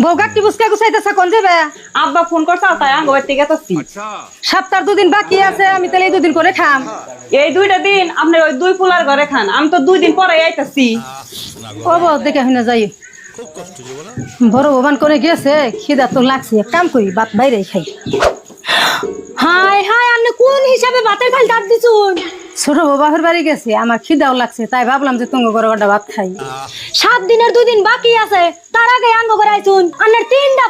বউগাটি বুসকা গুছাইতেছে কোন যাবে? আব্বা ফোন করছে তাই আঙ্গ বাড়ি থেকে যাচ্ছি। সপ্তাহ 2 দিন বাকি আছে, আমি তাহলে এই 2 দিন করে খাম। এই 2টা দিন আপনি ওই 2 ফুলার ঘরে খান, আমি তো 2 দিন পরে আইতাছি। ও বউ দেখে শুনে যাই। বড় ভবান করে গেছে, খিদা তো লাগছে, এক কাম করি ভাত বাইরে খাই। হাই হাই আপনি কোন হিসাবে ভাতের থাল ডাক দিছুন? ছোট বউ বাপের বাড়ি গেছে, আমার খিদাও লাগছে, তাই ভাবলাম যে তুমি ঘরে একটা ভাত খাই। 7 দিনের 2 দিন বাকি আছে, তার আগে আঙ্গ করে আইছুন। আন্নের 3টা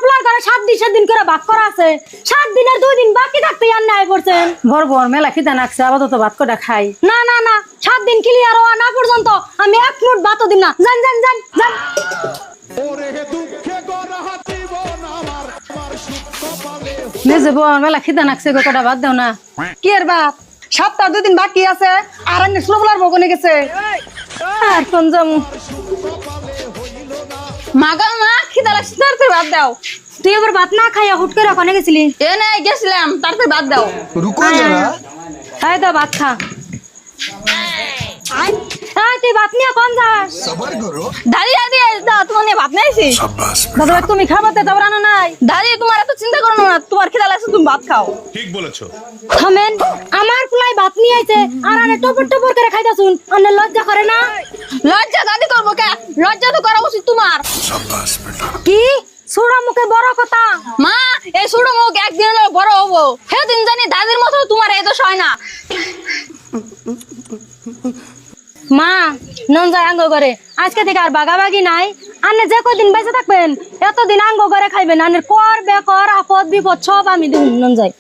পোলার ঘরে 7 দিন করে ভাগ করা আছে। 7 দিনের 2 দিন বাকি থাকতে আন্নে আই পড়ছেন। বড় বড় মেলা খিদা লাগছে, আপাতত ভাত কটা খাই। না না না, 7 দিন ক্লিয়ার হওয়া না পর্যন্ত আমি এক মুঠ ভাতও দিম না। যান যান যান যান। নিজে বউ মেলা খিদা লাগছে, কটা ভাত দাও না। কি এর বাপ, সপ্তাহ 2 দিন বাকি আছে আর আন্নে ছোট ফুলার বগনে গেছে। আর কোন যামু? মাগা মা খিদা লাগছে, তাড়াতাড়ি ভাত দাও। তুই আবার ভাত না খাইয়া হুট করে ওখানে গেছিলি? এ নাই গেছিলাম, তাড়াতাড়ি ভাত দাও। रुको जरा খাই দাও ভাত খা। আই তুই ভাত নিয়ে কোন যাস? सबर करो দাঁড়িয়ে দাঁড়িয়ে দাও, তোমার নিয়ে ভাত নাইছি। দাদা তুমি খাবাতে দাও রান্না নাই। দাঁড়িয়ে তোমার এত চিন্তা করো না, তোমার খিদা লাগছে তুমি ভাত খাও। ঠিক বলেছো। থামেন, আমার পোলাই ভাত নিয়ে আইছে আর আনে টপর টপর করে খাইতাছুন। আন্নে লজ্জা করে না? লজ্জা দাদি করবো কে? লজ্জা তো করা উচিত তোমার। কি ছোড়া মুখে বড় কথা? মা এই ছোট মুখ একদিন হলো বড় হবো, সেদিন জানি দাদির মতো তোমার এই দোষ হয় না। মা নন যায় আঙ্গ করে, আজকে থেকে আর বাগাবাগি নাই। আন্নে যে কদিন বেঁচে থাকবেন এতদিন আঙ্গ করে খাইবেন। আন্নের কর বেকর আপদ বিপদ সব আমি দিন নন যাই।